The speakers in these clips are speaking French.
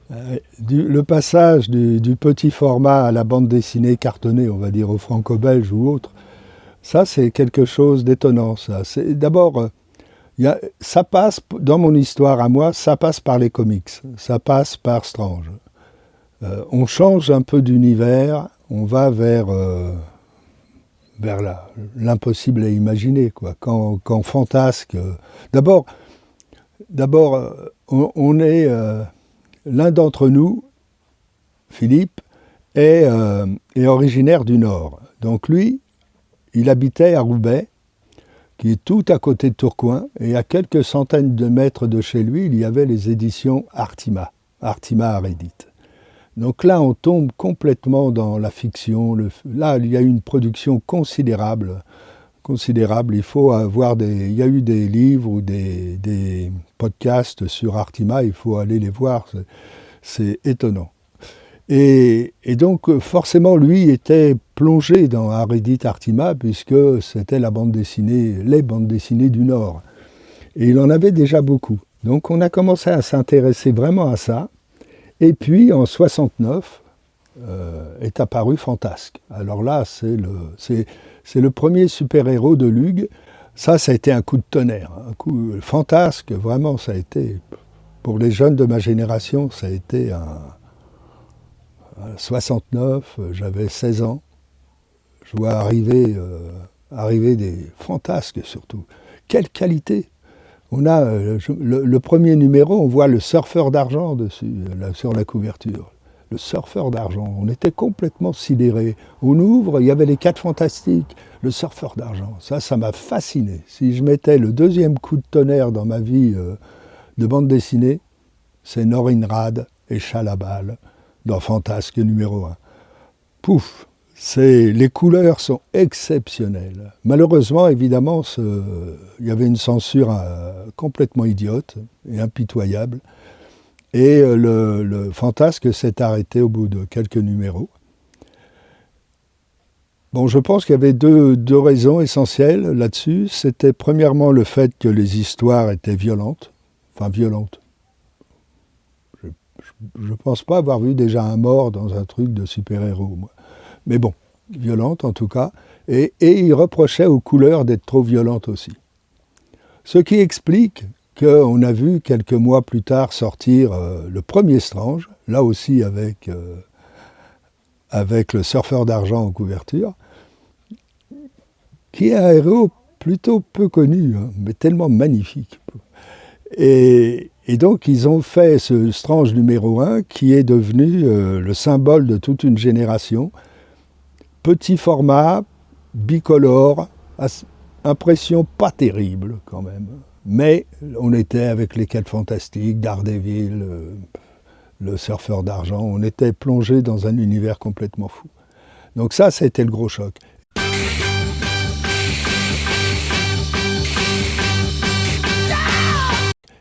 Le passage du petit format à la bande dessinée cartonnée, on va dire au franco-belge ou autre, ça c'est quelque chose d'étonnant. Ça. D'abord, ça passe, dans mon histoire à moi, ça passe par les comics, ça passe par Strange. On change un peu d'univers, on va vers l'impossible à imaginer. Quoi. Quand Fantasque... d'abord, on est... l'un d'entre nous, Philippe, est originaire du Nord. Donc lui, il habitait à Roubaix, qui est tout à côté de Tourcoing, et à quelques centaines de mètres de chez lui, il y avait les éditions Artima, Artima Arédit. Donc là, on tombe complètement dans la fiction. Là, il y a eu une production considérable. Il faut avoir il y a eu des livres ou des podcasts sur Artima, il faut aller les voir. C'est étonnant. Et donc, forcément, lui était plongé dans Arédit Artima, puisque c'était les bandes dessinées du Nord. Et il en avait déjà beaucoup. Donc, on a commencé à s'intéresser vraiment à ça. Et puis, en 69, est apparu Fantasque. Alors là, c'est le premier super-héros de Lug. Ça a été un coup de tonnerre. Fantasque, vraiment, ça a été, pour les jeunes de ma génération, ça a été un... 69, j'avais 16 ans. Je vois arriver des Fantasques surtout. Quelle qualité! On a le premier numéro, on voit le surfeur d'argent dessus, sur la couverture. Le surfeur d'argent. On était complètement sidérés. On ouvre, il y avait les 4 Fantastiques, le surfeur d'argent. Ça m'a fasciné. Si je mettais le deuxième coup de tonnerre dans ma vie de bande dessinée, c'est Norinrad et Chalabal dans Fantasque numéro 1. Pouf! Les couleurs sont exceptionnelles. Malheureusement, évidemment, il y avait une censure complètement idiote et impitoyable. Et le Fantasque s'est arrêté au bout de quelques numéros. Bon, je pense qu'il y avait deux raisons essentielles là-dessus. C'était premièrement le fait que les histoires étaient violentes. Enfin, violentes. Je ne pense pas avoir vu déjà un mort dans un truc de super-héros, moi. Mais bon, violente en tout cas. Et il reprochait aux couleurs d'être trop violentes aussi. Ce qui explique qu'on a vu quelques mois plus tard sortir le premier Strange, là aussi avec le surfeur d'argent en couverture, qui est un héros plutôt peu connu, hein, mais tellement magnifique. Et donc ils ont fait ce Strange numéro 1 qui est devenu le symbole de toute une génération. Petit format, bicolore, impression pas terrible quand même. Mais on était avec les 4 Fantastiques, Daredevil, le surfeur d'argent, on était plongé dans un univers complètement fou. Donc ça a été le gros choc.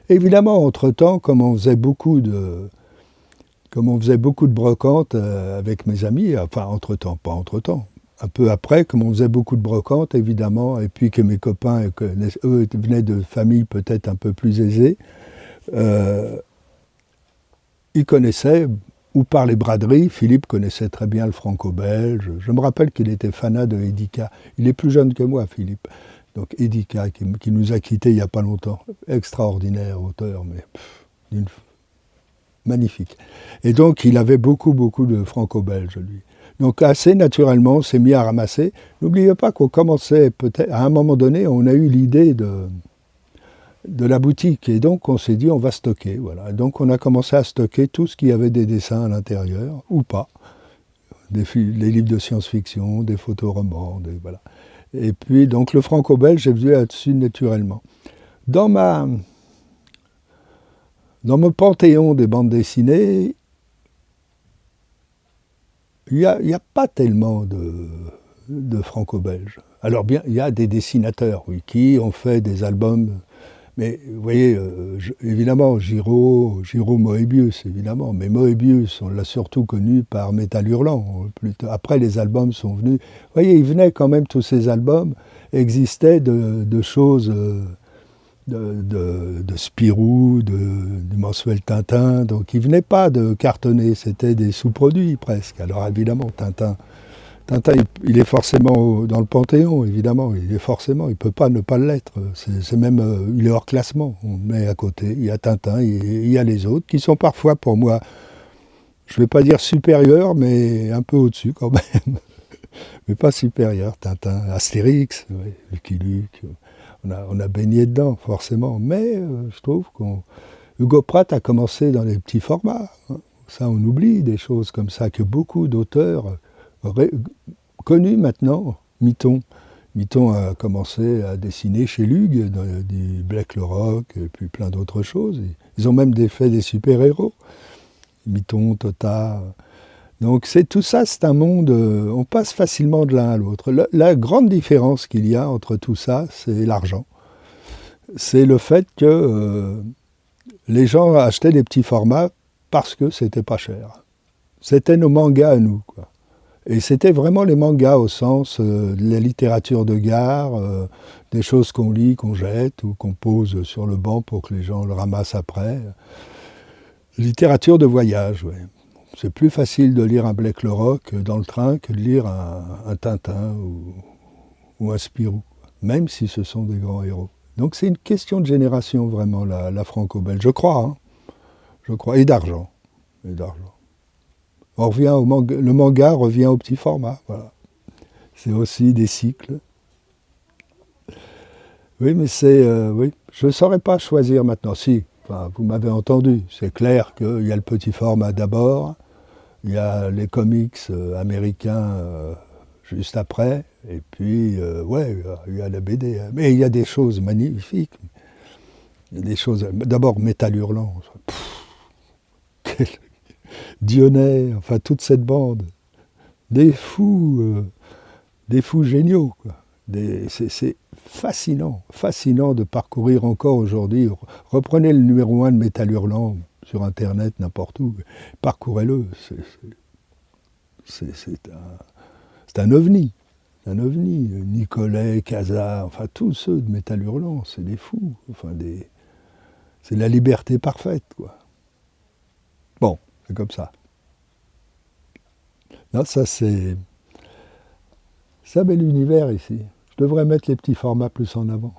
Évidemment, entre-temps, comme on faisait beaucoup de brocantes avec mes amis, enfin entre-temps, pas entre-temps, un peu après, comme on faisait beaucoup de brocantes, évidemment, et puis que mes copains, eux, venaient de familles peut-être un peu plus aisées, ils connaissaient, ou par les braderies, Philippe connaissait très bien le franco-belge. Je me rappelle qu'il était fanat de Edica. Il est plus jeune que moi, Philippe. Donc Edica, qui nous a quittés il n'y a pas longtemps. Extraordinaire auteur, mais magnifique. Et donc il avait beaucoup de franco-belge, lui. Donc assez naturellement, on s'est mis à ramasser. N'oubliez pas qu'on commençait, peut-être, à un moment donné, on a eu l'idée de la boutique. Et donc on s'est dit, on va stocker. Voilà. Donc on a commencé à stocker tout ce qui avait des dessins à l'intérieur, ou pas. Les livres de science-fiction, des photoromans, voilà. Et puis, donc le franco-belge est venu là-dessus naturellement. Dans mon panthéon des bandes dessinées, il n'y a pas tellement de franco-belges. Alors bien, il y a des dessinateurs, oui, qui ont fait des albums, mais vous voyez, évidemment, Giro Moebius, évidemment, mais Moebius, on l'a surtout connu par Métal Hurlant. Après, les albums sont venus. Vous voyez, ils venaient quand même, tous ces albums existaient de choses de Spirou, du mensuel Tintin. Donc ils ne venaient pas de cartonner, c'était des sous-produits presque. Alors évidemment, Tintin, il est forcément dans le Panthéon, évidemment. Il est forcément, il ne peut pas ne pas l'être. C'est même, il est hors classement. On le met à côté. Il y a Tintin, il y a les autres, qui sont parfois pour moi, je ne vais pas dire supérieurs, mais un peu au-dessus quand même. Mais pas supérieurs. Tintin, Astérix, ouais, Lucky Luke. On a baigné dedans, forcément. Mais je trouve Hugo Pratt a commencé dans les petits formats. Hein. Ça, on oublie des choses comme ça, que beaucoup d'auteurs connus maintenant. Mitton a commencé à dessiner chez Lug, du Black le Rock, et puis plein d'autres choses. Ils ont même fait des super-héros. Mitton, Tota. Donc tout ça, c'est un monde, on passe facilement de l'un à l'autre. La grande différence qu'il y a entre tout ça, c'est l'argent. C'est le fait que les gens achetaient des petits formats parce que c'était pas cher. C'était nos mangas à nous, quoi. Et c'était vraiment les mangas au sens de la littérature de gare, des choses qu'on lit, qu'on jette ou qu'on pose sur le banc pour que les gens le ramassent après. Littérature de voyage, oui. C'est plus facile de lire un Black le Rock dans le train que de lire un Tintin ou un Spirou, même si ce sont des grands héros. Donc c'est une question de génération vraiment, la franco-belge, je crois. Hein. Je crois, et d'argent. On revient le manga revient au petit format. Voilà. C'est aussi des cycles. Oui, mais oui. Je ne saurais pas choisir maintenant. Si, enfin, vous m'avez entendu. C'est clair qu'il y a le petit format d'abord. Il y a les comics américains juste après. Et puis, ouais, il y a la BD. Mais il y a des choses magnifiques. Il y a des choses. D'abord, Métal Hurlant. Dionnet, enfin toute cette bande, des fous géniaux. Quoi. C'est fascinant de parcourir encore aujourd'hui. Reprenez le numéro 1 de Métal Hurlant sur Internet, n'importe où, parcourez-le. C'est un ovni. Un ovni. Nicolet, Casa, enfin tous ceux de Métal Hurlant, c'est des fous. Enfin, c'est la liberté parfaite, quoi. Bon, c'est comme ça. Non, ça c'est un bel univers ici. Je devrais mettre les petits formats plus en avant.